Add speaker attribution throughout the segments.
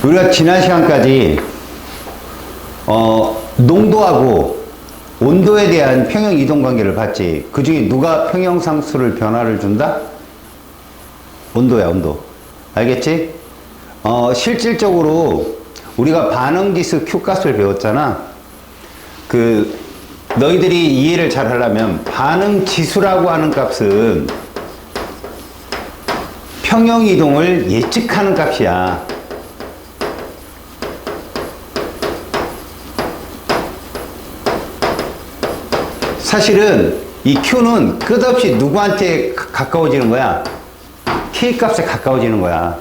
Speaker 1: 우리가 지난 시간까지 농도하고 온도에 대한 평형 이동 관계를 봤지. 그 중에 누가 평형상수를 변화를 준다? 온도야, 온도. 알겠지? 실질적으로 우리가 반응지수 Q값을 배웠잖아. 너희들이 이해를 잘 하려면 반응지수라고 하는 값은 평형이동을 예측하는 값이야. 사실은 이 Q는 끝없이 누구한테 가까워지는 거야? K값에 가까워지는 거야.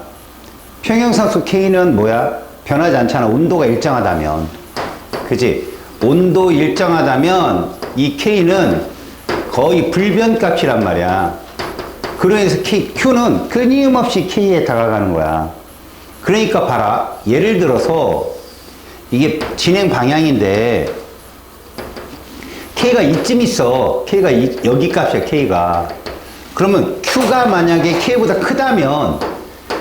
Speaker 1: 평형상수 K는 뭐야? 변하지 않잖아. 온도가 일정하다면. 그치? 온도 일정하다면 이 K는 거의 불변값이란 말이야. 그래서 Q는 끊임없이 K에 다가가는 거야. 그러니까 봐라. 예를 들어서 이게 진행 방향인데 K가 이쯤 있어. K가 여기 값이야, K가. 그러면 Q가 만약에 K보다 크다면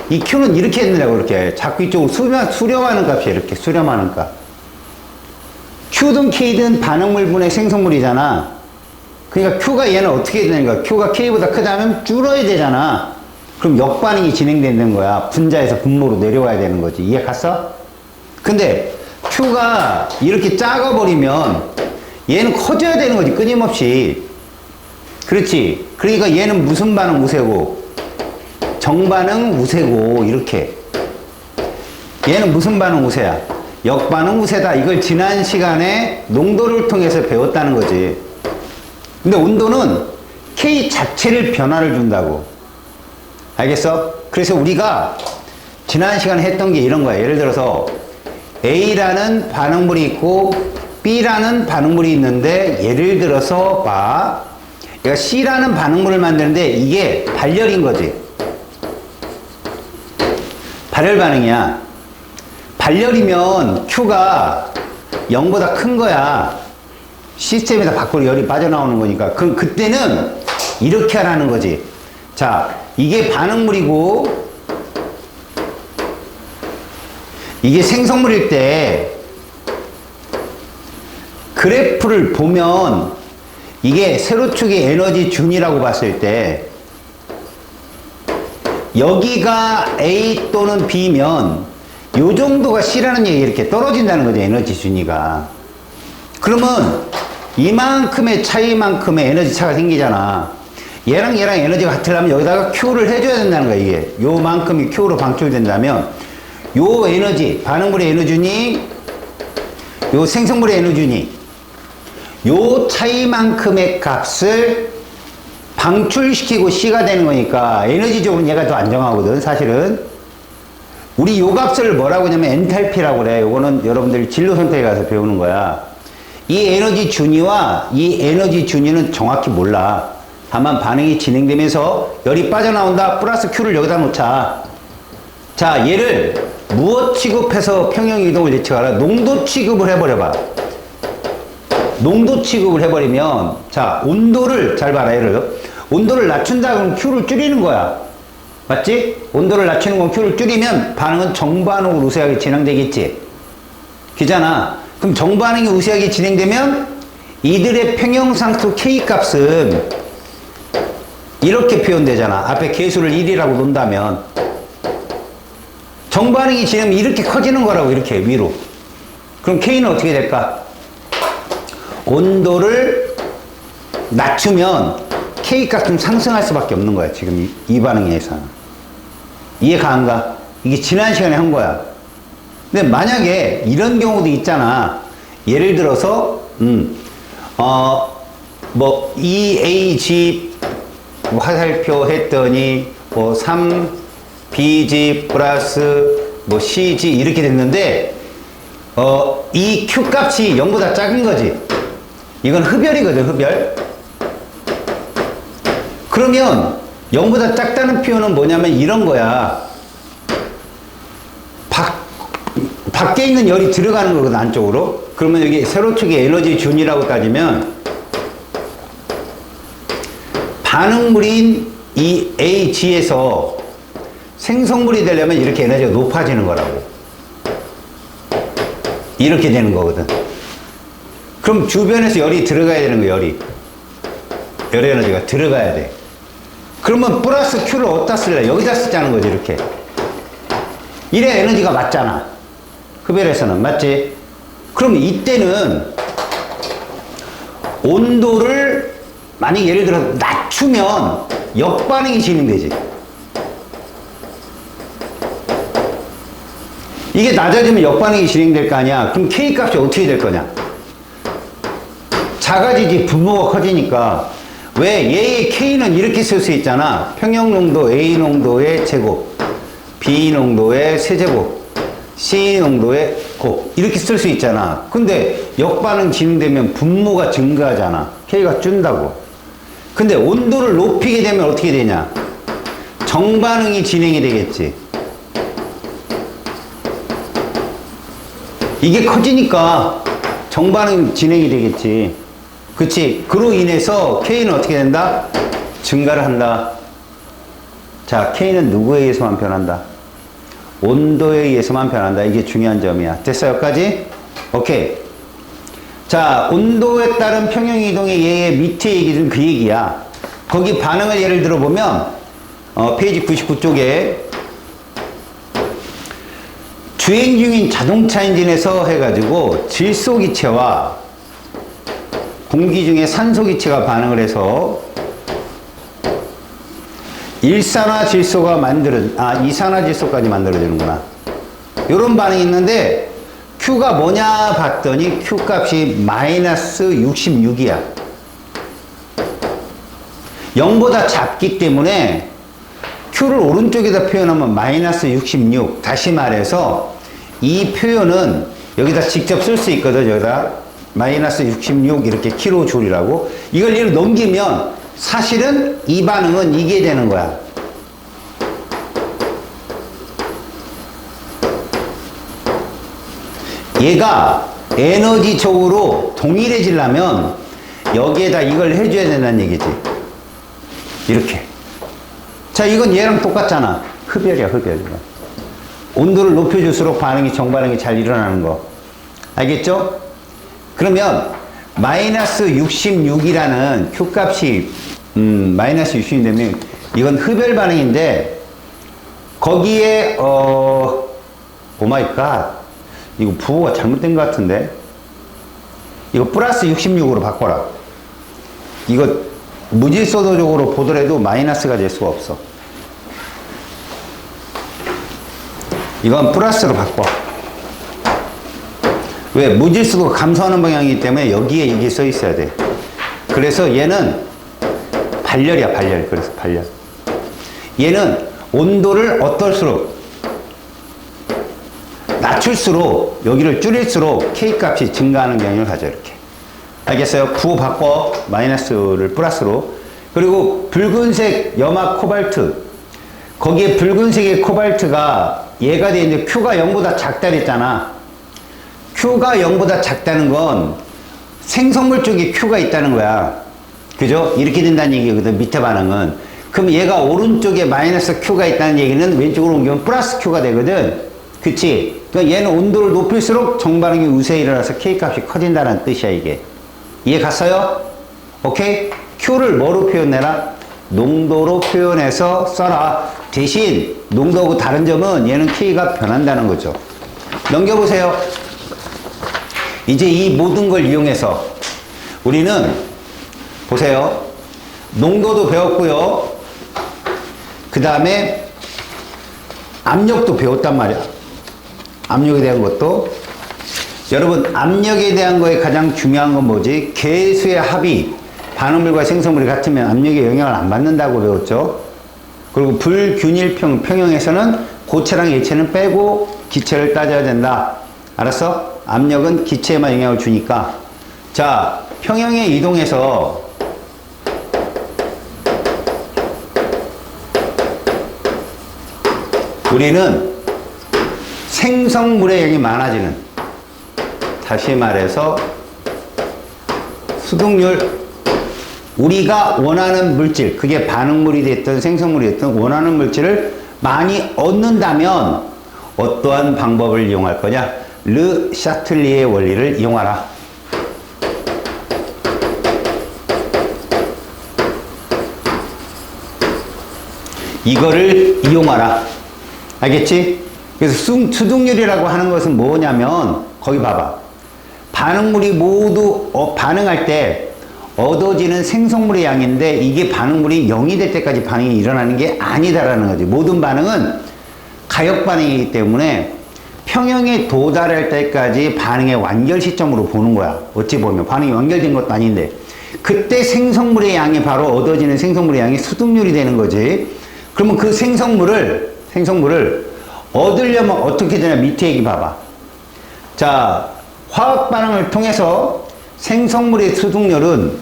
Speaker 1: 이 Q는 이렇게 했느냐고, 이렇게. 자꾸 이쪽으로 수렴하는 값이야, 이렇게. 수렴하는 값. Q든 K든 반응물분의 생성물이잖아. 그러니까 Q가 얘는 어떻게 되는가? Q가 K보다 크다면 줄어야 되잖아. 그럼 역반응이 진행되는 거야. 분자에서 분모로 내려와야 되는 거지. 이해 갔어? 근데 Q가 이렇게 작아버리면 얘는 커져야 되는 거지, 끊임없이. 그렇지? 그러니까 얘는 무슨 반응 우세고, 정반응 우세고, 이렇게. 얘는 무슨 반응 우세야? 역반응 우세다. 이걸 지난 시간에 농도를 통해서 배웠다는 거지. 근데 온도는 K 자체를 변화를 준다고. 알겠어? 그래서 우리가 지난 시간에 했던 게 이런 거야. 예를 들어서 A라는 반응물이 있고 B라는 반응물이 있는데, 예를 들어서 봐. 얘가 C라는 반응물을 만드는데 이게 발열인 거지. 발열 반응이야. 발열이면 Q가 0보다 큰 거야. 시스템에다 밖으로 열이 빠져나오는 거니까. 그럼 그때는 이렇게 하라는 거지. 자, 이게 반응물이고 이게 생성물일 때 그래프를 보면 이게 세로축의 에너지 준이라고 봤을 때 여기가 A 또는 B면 요 정도가 C라는 얘기 이렇게 떨어진다는 거죠. 에너지 준위가. 그러면 이만큼의 차이만큼의 에너지 차가 생기잖아. 얘랑 에너지가 같으려면 여기다가 Q를 해줘야 된다는 거야. 이게 요만큼이 Q로 방출된다면 요 에너지, 반응물의 에너지니 요 생성물의 에너지니 요 차이만큼의 값을 방출시키고 C가 되는 거니까 에너지적으로는 얘가 더 안정하거든, 사실은. 우리 요 값을 뭐라고 하냐면 엔탈피라고 그래. 요거는 여러분들 진로 선택에 가서 배우는 거야. 이 에너지 준위와 이 에너지 준위는 정확히 몰라. 다만 반응이 진행되면서 열이 빠져나온다. 플러스 Q를 여기다 놓자. 자, 얘를 무엇 취급해서 평형 이동을 예측하라? 농도 취급을 해버려봐. 농도 취급을 해버리면, 자, 온도를, 잘 봐라, 얘를. 온도를 낮춘다 그러면 Q를 줄이는 거야. 맞지? 온도를 낮추는 건 Q를 줄이면 반응은 정반응으로 우세하게 진행되겠지. 그잖아. 그럼 정반응이 우세하게 진행되면 이들의 평형상수 K 값은 이렇게 표현되잖아. 앞에 계수를 1이라고 놓는다면. 정반응이 진행되면 이렇게 커지는 거라고, 이렇게 위로. 그럼 K는 어떻게 될까? 온도를 낮추면 K 값은 상승할 수밖에 없는 거야. 지금 이 반응에서는. 이해가 안 가? 이게 지난 시간에 한 거야. 근데 만약에 이런 경우도 있잖아. 예를 들어서 EAG 화살표 했더니 3BG 플러스 CG 이렇게 됐는데 이 Q 값이 0보다 작은 거지. 이건 흡열이거든, 흡열. 그러면 0보다 작다는 표현은 뭐냐면 이런 거야. 밖에 있는 열이 들어가는 거거든, 안쪽으로. 그러면 여기 세로축의 에너지 준이라고 따지면 반응물인 이 AG에서 생성물이 되려면 이렇게 에너지가 높아지는 거라고. 이렇게 되는 거거든. 그럼 주변에서 열이 들어가야 되는 거야, 열이. 열 에너지가 들어가야 돼. 그러면 플러스 Q를 어디다 쓸래? 여기다 쓰자는 거지, 이렇게. 이래 에너지가 맞잖아. 흡열에서는. 맞지? 그럼 이때는 온도를 만약 예를 들어 낮추면 역반응이 진행되지. 이게 낮아지면 역반응이 진행될 거 아니야. 그럼 K 값이 어떻게 될 거냐? 작아지지 분모가 커지니까. 왜? 얘의 K는 이렇게 쓸 수 있잖아. 평형농도 A 농도의 제곱, B 농도의 세제곱, C 농도의 곱 이렇게 쓸 수 있잖아. 근데 역반응 진행되면 분모가 증가하잖아. K가 준다고. 근데 온도를 높이게 되면 어떻게 되냐? 정반응이 진행이 되겠지. 이게 커지니까 정반응 진행이 되겠지. 그치? 그로 인해서 K는 어떻게 된다? 증가를 한다. 자, K는 누구에 의해서만 변한다? 온도에 의해서만 변한다. 이게 중요한 점이야. 됐어? 여기까지? 오케이. 자, 온도에 따른 평형이동의 얘의 밑에 얘기는 그 얘기야. 거기 반응을 예를 들어 보면, 페이지 99쪽에 주행 중인 자동차 엔진에서 해가지고 질소기체와 공기 중에 산소기체가 반응을 해서 일산화질소가 이산화질소까지 만들어지는구나. 요런 반응이 있는데 Q가 뭐냐 봤더니 Q 값이 마이너스 66이야. 0보다 작기 때문에 Q를 오른쪽에다 표현하면 마이너스 66. 다시 말해서 이 표현은 여기다 직접 쓸 수 있거든. 여기다 마이너스 66 이렇게 킬로줄이라고. 이걸 얘로 넘기면 사실은 이 반응은 이게 되는 거야. 얘가 에너지적으로 동일해지려면 여기에다 이걸 해줘야 된다는 얘기지. 이렇게. 자, 이건 얘랑 똑같잖아. 흡열이야, 흡열. 온도를 높여줄수록 반응이, 정반응이 잘 일어나는 거. 알겠죠? 그러면 마이너스 66이라는 Q 값이 마이너스 60이 되면 이건 흡열 반응인데 거기에 오마이갓 이거 부호가 잘못된 것 같은데 이거 플러스 66으로 바꿔라. 이거 무질서도적으로 보더라도 마이너스가 될 수가 없어. 이건 플러스로 바꿔. 왜? 무질서도가 감소하는 방향이기 때문에 여기에 이게 써 있어야 돼. 그래서 얘는 발열이야, 발열. 그래서 발열. 얘는 온도를 어떨수록 낮출수록 여기를 줄일수록 K 값이 증가하는 경향을 가져. 이렇게. 알겠어요? 부호 바꿔. 마이너스를 플러스로. 그리고 붉은색 염화 코발트. 거기에 붉은색의 코발트가 얘가 돼 있는데 Q가 0보다 작다 그랬잖아. Q가 0보다 작다는 건 생성물 쪽에 Q가 있다는 거야. 그죠? 이렇게 된다는 얘기거든, 밑에 반응은. 그럼 얘가 오른쪽에 마이너스 Q가 있다는 얘기는 왼쪽으로 옮기면 플러스 Q가 되거든. 그치? 그러니까 얘는 온도를 높일수록 정반응이 우세히 일어나서 K 값이 커진다는 뜻이야, 이게. 이해 갔어요? 오케이? Q를 뭐로 표현해라? 농도로 표현해서 써라. 대신 농도하고 다른 점은 얘는 K가 변한다는 거죠. 넘겨보세요. 이제 이 모든 걸 이용해서 우리는 보세요. 농도도 배웠고요. 그 다음에 압력도 배웠단 말이야. 압력에 대한 것도. 여러분, 압력에 대한 거에 가장 중요한 건 뭐지? 개수의 합이 반응물과 생성물이 같으면 압력에 영향을 안 받는다고 배웠죠. 그리고 불균일평, 평형에서는 고체랑 액체는 빼고 기체를 따져야 된다. 알았어? 압력은 기체에만 영향을 주니까. 자, 평형에 이동해서 우리는 생성물의 양이 많아지는, 다시 말해서 수동률, 우리가 원하는 물질, 그게 반응물이 됐든 생성물이 됐든 원하는 물질을 많이 얻는다면 어떠한 방법을 이용할 거냐? 르 샤틀리의 원리를 이용하라. 이거를 이용하라. 알겠지? 그래서 수득률이라고 하는 것은 뭐냐면 거기 봐봐. 반응물이 모두 반응할 때 얻어지는 생성물의 양인데 이게 반응물이 0이 될 때까지 반응이 일어나는 게 아니다라는 거지. 모든 반응은 가역 반응이기 때문에 평형에 도달할 때까지 반응의 완결 시점으로 보는 거야. 어찌 보면 반응이 완결된 것도 아닌데 그때 생성물의 양이 바로 얻어지는 생성물의 양이 수득률이 되는 거지. 그러면 그 생성물을 얻으려면 어떻게 되냐. 밑에 얘기 봐봐. 자, 화학 반응을 통해서 생성물의 수득률은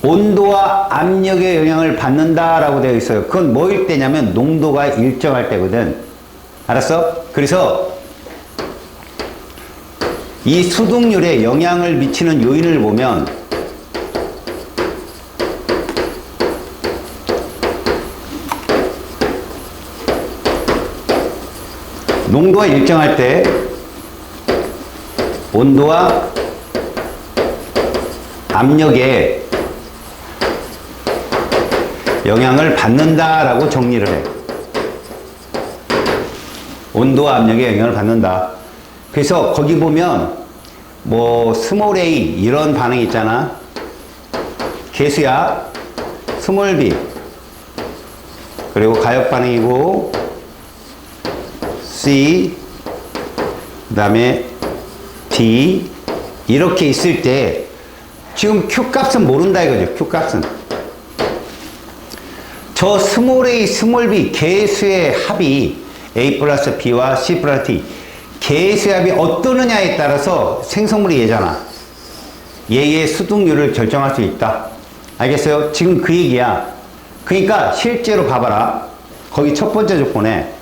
Speaker 1: 온도와 압력의 영향을 받는다라고 되어 있어요. 그건 뭐일 때냐면 농도가 일정할 때거든. 알았어? 그래서 이 수득률에 영향을 미치는 요인을 보면 농도가 일정할 때 온도와 압력에 영향을 받는다라고 정리를 해. 온도와 압력에 영향을 받는다. 그래서 거기 보면 뭐 스몰 a 이런 반응이 있잖아. 개수야. 스몰 b 그리고 가역 반응이고 c 그 다음에 d 이렇게 있을 때 지금 q 값은 모른다 이거죠. q 값은 저 스몰 a 스몰 b 개수의 합이 a 플러스 b와 c 플러스 d 개수의 합이 어떠느냐에 따라서 생성물이 얘잖아. 얘의 수득률을 결정할 수 있다. 알겠어요? 지금 그 얘기야. 그러니까 실제로 봐봐라. 거기 첫 번째 조건에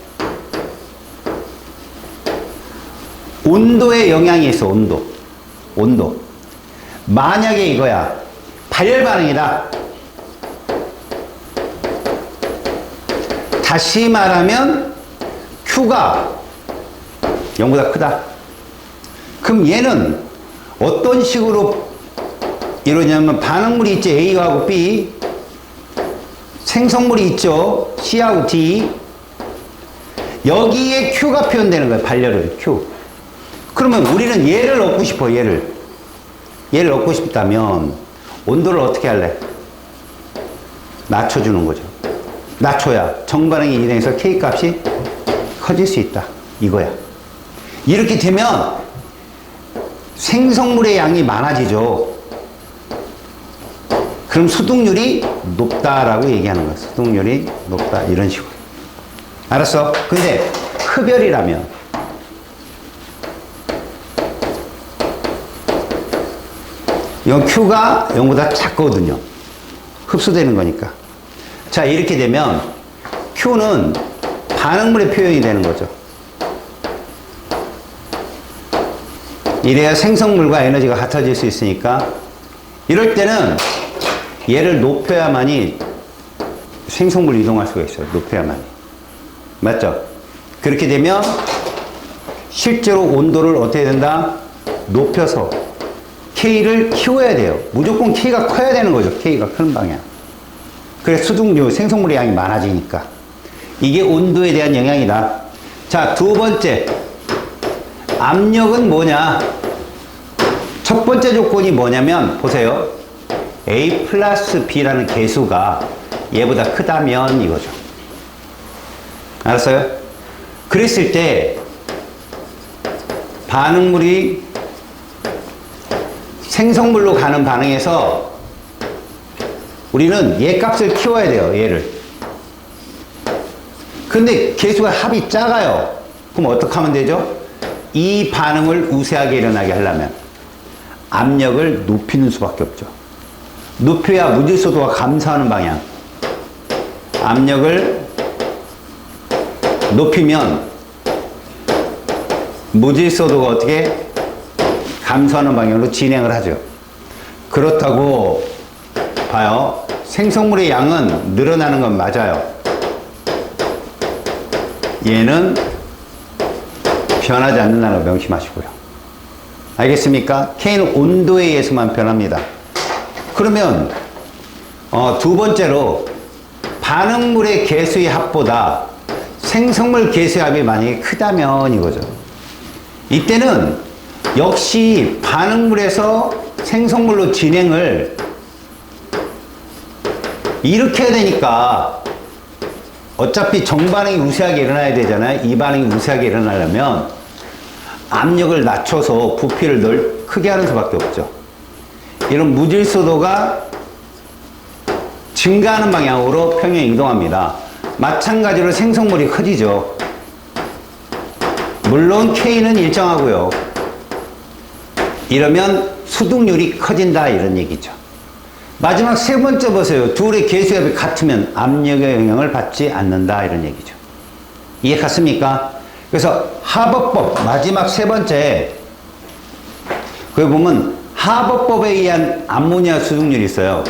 Speaker 1: 온도에 영향이 있어. 온도. 만약에 이거야. 발열 반응이다. 다시 말하면 Q가 0보다 크다. 그럼 얘는 어떤 식으로 이러냐면 반응물이 있지. A하고 B. 생성물이 있죠. C하고 D. 여기에 Q가 표현되는 거야. 발열은 Q. 그러면 우리는 얘를 얻고 싶어. 얘를 얻고 싶다면 온도를 어떻게 할래? 낮춰주는 거죠. 낮춰야 정반응이 진행해서 K 값이 커질 수 있다. 이거야. 이렇게 되면 생성물의 양이 많아지죠. 그럼 수득률이 높다라고 얘기하는 거야. 수득률이 높다. 이런 식으로. 알았어? 근데 흡열이라면 이건 Q가 0보다 작거든요. 흡수되는 거니까. 자, 이렇게 되면 Q는 반응물의 표현이 되는 거죠. 이래야 생성물과 에너지가 같아질 수 있으니까 이럴 때는 얘를 높여야만이 생성물 이동할 수가 있어요. 높여야만이. 맞죠? 그렇게 되면 실제로 온도를 어떻게 된다? 높여서 K를 키워야 돼요. 무조건 K가 커야 되는 거죠. K가 큰 방향. 그래서 수득률, 생성물의 양이 많아지니까. 이게 온도에 대한 영향이다. 자, 두 번째. 압력은 뭐냐? 첫 번째 조건이 뭐냐면, 보세요. A 플러스 B라는 개수가 얘보다 크다면 이거죠. 알았어요? 그랬을 때, 반응물이 생성물로 가는 반응에서 우리는 얘 값을 키워야 돼요. 얘를. 근데 개수가 합이 작아요. 그럼 어떻게 하면 되죠? 이 반응을 우세하게 일어나게 하려면 압력을 높이는 수밖에 없죠. 높여야 무질서도가 감소하는 방향. 압력을 높이면 무질서도가 어떻게 감소하는 방향으로 진행을 하죠. 그렇다고 봐요. 생성물의 양은 늘어나는 건 맞아요. 얘는 변하지 않는다는 걸 명심하시고요. 알겠습니까? K는 온도에 의해서만 변합니다. 그러면 두 번째로 반응물의 개수의 합보다 생성물 개수의 합이 만약에 크다면 이거죠. 이때는 역시 반응물에서 생성물로 진행을 이렇게 해야 되니까 어차피 정반응이 우세하게 일어나야 되잖아요. 이 반응이 우세하게 일어나려면 압력을 낮춰서 부피를 크게 하는 수밖에 없죠. 이런 무질서도가 증가하는 방향으로 평형이 이동합니다. 마찬가지로 생성물이 커지죠. 물론 K는 일정하고요. 이러면 수득률이 커진다 이런 얘기죠. 마지막 세 번째 보세요. 둘의 개수합이 같으면 압력의 영향을 받지 않는다 이런 얘기죠. 이해 갔습니까? 그래서 하버법 마지막 세 번째 거기 보면 하버법에 의한 암모니아 수득률이 있어요.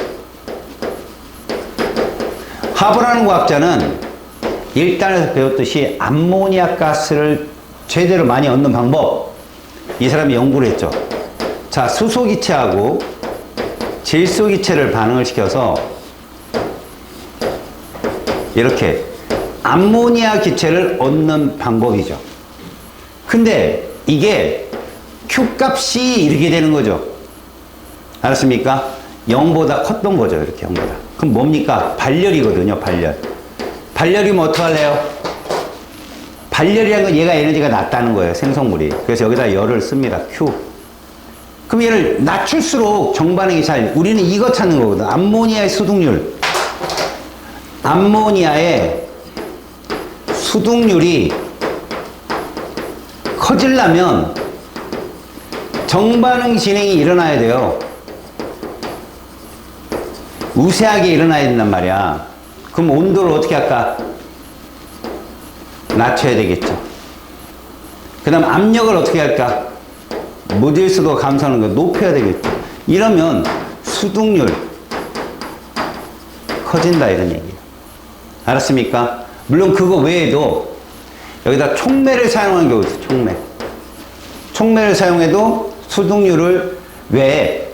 Speaker 1: 하버라는 과학자는 1단에서 배웠듯이 암모니아 가스를 제대로 많이 얻는 방법 이 사람이 연구를 했죠. 자, 수소기체하고 질소기체를 반응을 시켜서 이렇게 암모니아 기체를 얻는 방법이죠. 근데 이게 Q값이 이렇게 되는 거죠. 알았습니까? 0보다 컸던 거죠. 이렇게 0보다. 그럼 뭡니까? 발열이거든요. 발열. 발열이면 어떡할래요? 발열이라는 건 얘가 에너지가 낮다는 거예요. 생성물이. 그래서 여기다 열을 씁니다. Q. 그럼 얘를 낮출수록 정반응이 우리는 이거 찾는 거거든. 암모니아의 수득률. 암모니아의 수득률이 커지려면 정반응 진행이 일어나야 돼요. 우세하게 일어나야 된단 말이야. 그럼 온도를 어떻게 할까? 낮춰야 되겠죠. 그 다음 압력을 어떻게 할까? 무질서도 감소하는 거 높여야 되겠죠. 이러면 수득률 커진다 이런 얘기예요. 알았습니까? 물론 그거 외에도 여기다 촉매를 사용하는 경우 있어요. 촉매. 촉매를 사용해도 수득률을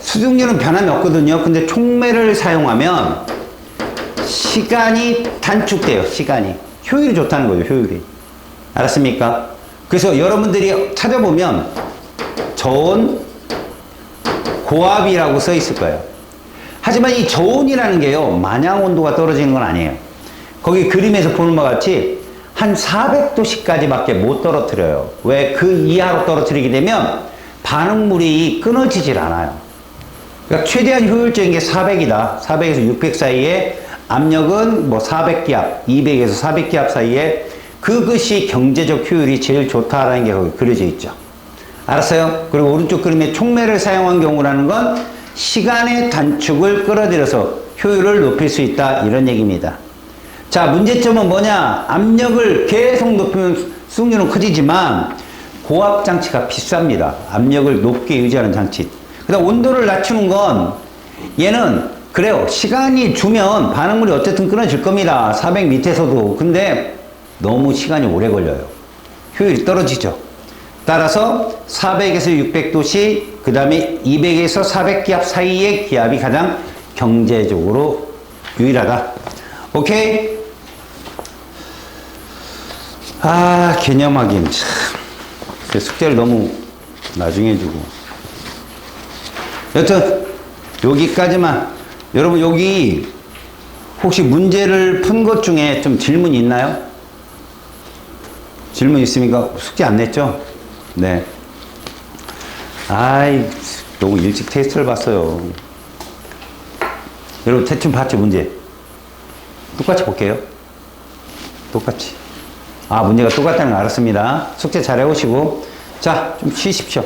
Speaker 1: 수득률은 변함이 없거든요. 근데 촉매를 사용하면 시간이 단축돼요. 시간이. 효율이 좋다는 거죠. 효율이. 알았습니까? 그래서 여러분들이 찾아보면 저온, 고압이라고 써 있을 거예요. 하지만 이 저온이라는 게요. 마냥 온도가 떨어지는 건 아니에요. 거기 그림에서 보는 바와 같이 한 400도씨까지밖에 못 떨어뜨려요. 왜? 그 이하로 떨어뜨리게 되면 반응물이 끊어지질 않아요. 그러니까 최대한 효율적인 게 400이다. 400에서 600 사이에 압력은 뭐 400기압, 200에서 400기압 사이에 그것이 경제적 효율이 제일 좋다라는 게 거기 그려져 있죠. 알았어요? 그리고 오른쪽 그림에 촉매를 사용한 경우라는 건 시간의 단축을 끌어들여서 효율을 높일 수 있다 이런 얘기입니다. 자, 문제점은 뭐냐? 압력을 계속 높이면 수득률은 커지지만 고압 장치가 비쌉니다. 압력을 높게 유지하는 장치. 그 다음 온도를 낮추는 건 얘는 그래요. 시간이 주면 반응물이 어쨌든 끊어질 겁니다. 400 밑에서도. 근데 너무 시간이 오래 걸려요. 효율이 떨어지죠. 따라서 400에서 600도씨, 그 다음에 200에서 400기압 사이의 기압이 가장 경제적으로 유일하다. 오케이? 아, 개념 확인. 참. 숙제를 너무 나중에 주고. 여튼, 여기까지만. 여러분, 여기 혹시 문제를 푼 것 중에 좀 질문 있나요? 질문 있습니까? 숙제 안 냈죠? 네. 아이, 너무 일찍 테스트를 봤어요. 여러분, 대충 봤죠, 문제? 똑같이 볼게요. 똑같이. 아, 문제가 똑같다는 거 알았습니다. 숙제 잘 해오시고. 자, 좀 쉬십시오.